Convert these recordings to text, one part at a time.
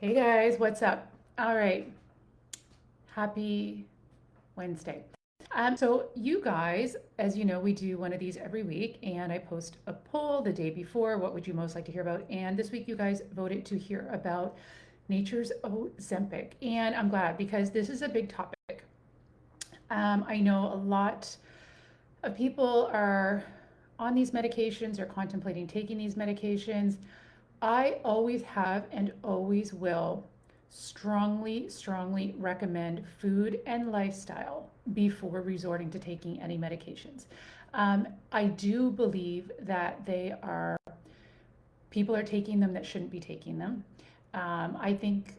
Hey guys, what's up? All right, happy Wednesday. So you guys, as you know, we do one of these every week, and I post a poll the day before. What would you most like to hear about? And this week, you guys voted to hear about nature's Ozempic, and I'm glad because this is a big topic. I know a lot of people are on these medications or contemplating taking these medications. I always have and always will strongly recommend food and lifestyle before resorting to taking any medications. I do believe that people are taking them that shouldn't be taking them. I think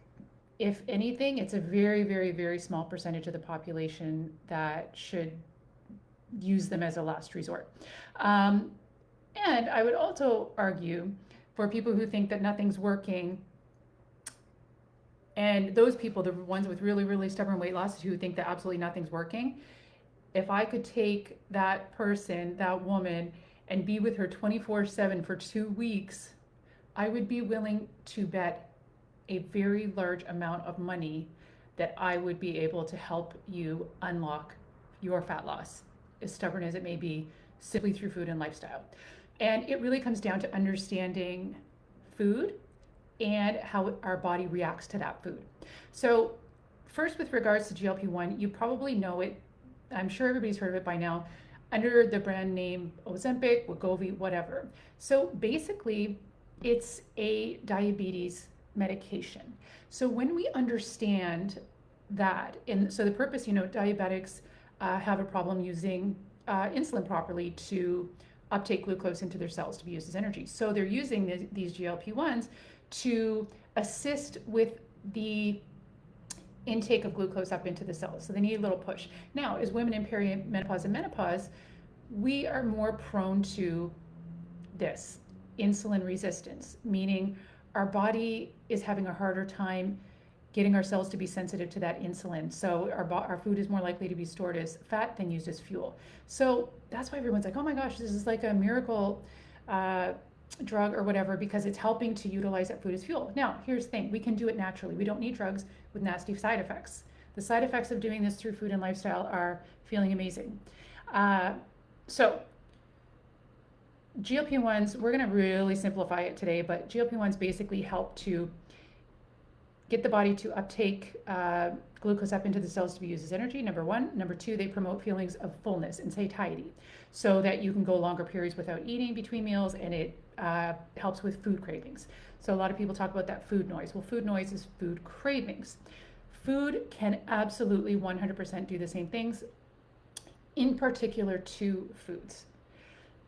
if anything, it's a very small percentage of the population that should use them as a last resort. Um, and I would also argue for people who think that nothing's working, and those people, the ones with really stubborn weight loss who think that absolutely nothing's working, if I could take that person, that woman, and be with her 24/7 for 2 weeks, I would be willing to bet a very large amount of money that I would be able to help you unlock your fat loss, as stubborn as it may be, simply through food and lifestyle. And it really comes down to understanding food and how our body reacts to that food. So, first, with regards to GLP-1, you probably know it. I'm sure everybody's heard of it by now, under the brand name Ozempic, Wegovy, whatever. So, basically, it's a diabetes medication. So, when we understand that, and so the purpose, diabetics have a problem using insulin properly to uptake glucose into their cells to be used as energy. So they're using these GLP-1s to assist with the intake of glucose up into the cells. So they need a little push. Now, as women in perimenopause and menopause, we are more prone to this insulin resistance, meaning our body is having a harder time getting our cells to be sensitive to that insulin. So our food is more likely to be stored as fat than used as fuel. So that's why everyone's like, oh my gosh, this is like a miracle drug or whatever, because it's helping to utilize that food as fuel. Now, here's the thing. We can do it naturally. We don't need drugs with nasty side effects. The side effects of doing this through food and lifestyle are feeling amazing. So GLP-1s, we're going to really simplify it today, but GLP-1s basically help to get the body to uptake glucose up into the cells to be used as energy, number one. Number two, they promote feelings of fullness and satiety so that you can go longer periods without eating between meals, and it helps with food cravings. So a lot of people talk about that food noise. Well, food noise is food cravings. Food can absolutely 100% do the same things, in particular two foods.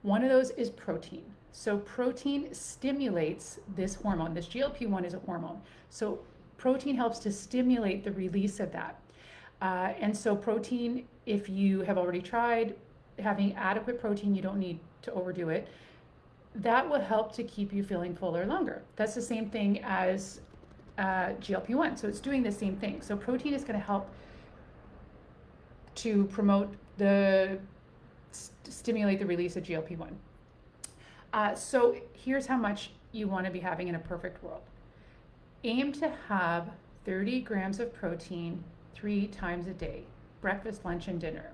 One of those is protein. So protein stimulates this hormone. This GLP-1 is a hormone. So protein helps to stimulate the release of that. And so protein, if you have already tried having adequate protein, you don't need to overdo it, that will help to keep you feeling fuller longer. That's the same thing as GLP-1. So it's doing the same thing. So protein is going to help to promote stimulate the release of GLP-1. So here's how much you want to be having in a perfect world. Aim to have 30 grams of protein 3 times a day, breakfast, lunch, and dinner.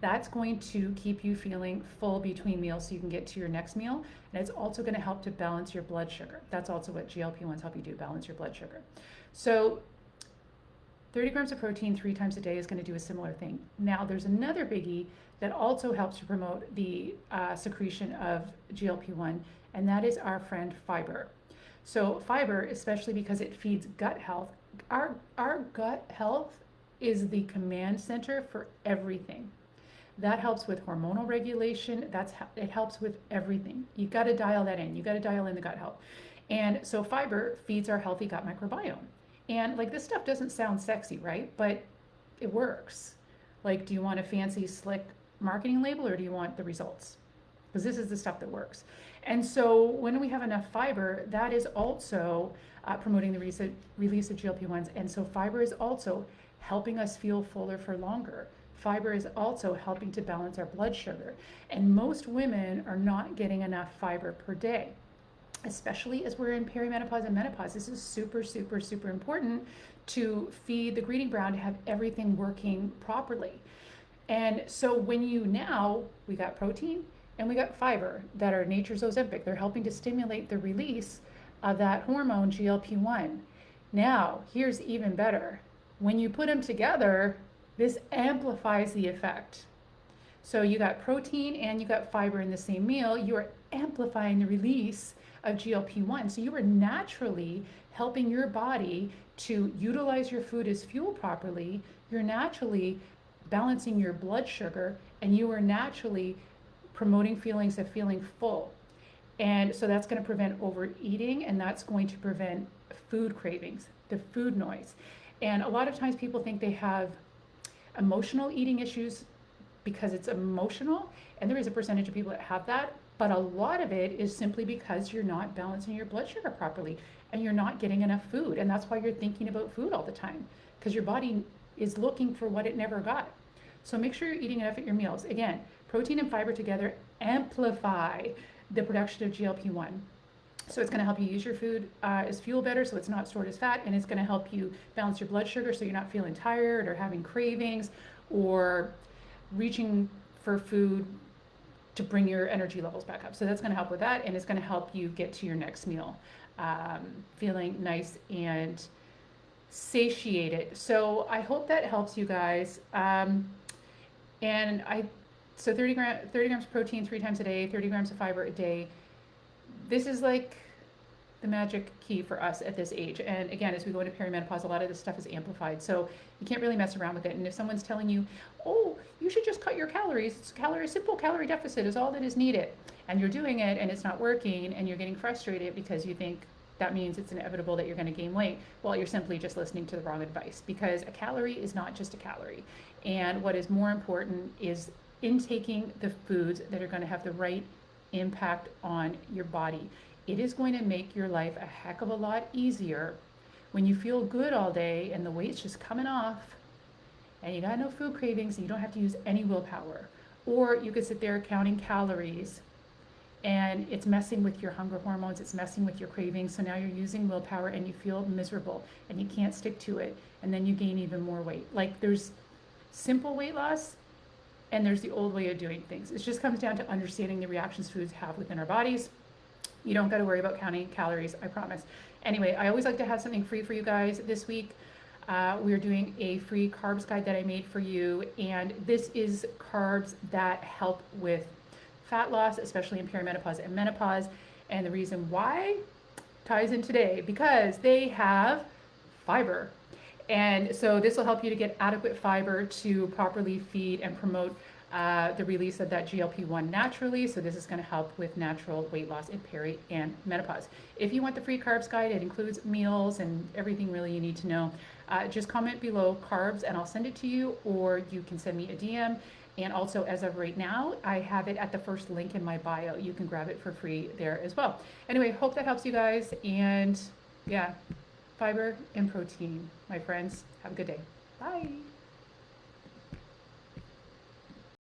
That's going to keep you feeling full between meals so you can get to your next meal. And it's also going to help to balance your blood sugar. That's also what GLP-1s help you do, balance your blood sugar. So 30 grams of protein 3 times a day is going to do a similar thing. Now, there's another biggie that also helps to promote the secretion of GLP-1, and that is our friend fiber. So fiber, especially because it feeds gut health, our gut health is the command center for everything. That helps with hormonal regulation. It helps with everything. You got to dial that in. You got to dial in the gut health. And so fiber feeds our healthy gut microbiome. And like, this stuff doesn't sound sexy, right? But it works. Like, do you want a fancy, slick marketing label, or do you want the results? Because this is the stuff that works. And so when we have enough fiber, that is also promoting the release of GLP-1s. And so fiber is also helping us feel fuller for longer. Fiber is also helping to balance our blood sugar. And most women are not getting enough fiber per day. especially as we're in perimenopause and menopause. This is super, super, super important to feed the breeding ground to have everything working properly. And so when we got protein and we got fiber that are nature's Ozempic. They're helping to stimulate the release of that hormone GLP-1. Now, here's even better. When you put them together, this amplifies the effect. So you got protein and you got fiber in the same meal. You are amplifying the release of GLP-1. So you are naturally helping your body to utilize your food as fuel properly. You're naturally balancing your blood sugar, and you are naturally promoting feelings of feeling full. And so that's going to prevent overeating, and that's going to prevent food cravings, the food noise. And a lot of times people think they have emotional eating issues because it's emotional, and there is a percentage of people that have that, but a lot of it is simply because you're not balancing your blood sugar properly and you're not getting enough food. And that's why you're thinking about food all the time, because your body is looking for what it never got. So make sure you're eating enough at your meals. Again, protein and fiber together amplify the production of GLP-1. So it's going to help you use your food as fuel better, so it's not stored as fat, and it's going to help you balance your blood sugar so you're not feeling tired or having cravings or reaching for food to bring your energy levels back up. So that's going to help with that, and it's going to help you get to your next meal feeling nice and satiated. So I hope that helps you guys. So 30 grams of protein 3 times a day, 30 grams of fiber a day. This is like the magic key for us at this age. And again, as we go into perimenopause, a lot of this stuff is amplified. So you can't really mess around with it. And if someone's telling you, oh, you should just cut your calories, simple calorie deficit is all that is needed, and you're doing it and it's not working, and you're getting frustrated because you think that means it's inevitable that you're going to gain weight, well, you're simply just listening to the wrong advice, because a calorie is not just a calorie. And what is more important is intaking the foods that are going to have the right impact on your body. It is going to make your life a heck of a lot easier when you feel good all day and the weight's just coming off and you got no food cravings and you don't have to use any willpower. Or you could sit there counting calories and it's messing with your hunger hormones, it's messing with your cravings, so now you're using willpower and you feel miserable and you can't stick to it, and then you gain even more weight. Like, there's simple weight loss and there's the old way of doing things. It just comes down to understanding the reactions foods have within our bodies. You don't got to worry about counting calories, I promise. Anyway, I always like to have something free for you guys. This week, we're doing a free carbs guide that I made for you, and this is carbs that help with fat loss, especially in perimenopause and menopause. And the reason why ties in today, because they have fiber. And so this will help you to get adequate fiber to properly feed and promote the release of that GLP-1 naturally. So this is going to help with natural weight loss in peri and menopause. If you want the free carbs guide, it includes meals and everything really you need to know. Just comment below carbs and I'll send it to you, or you can send me a DM. And also, as of right now, I have it at the first link in my bio. You can grab it for free there as well. Anyway, hope that helps you guys. And yeah, fiber and protein, my friends. Have a good day. Bye.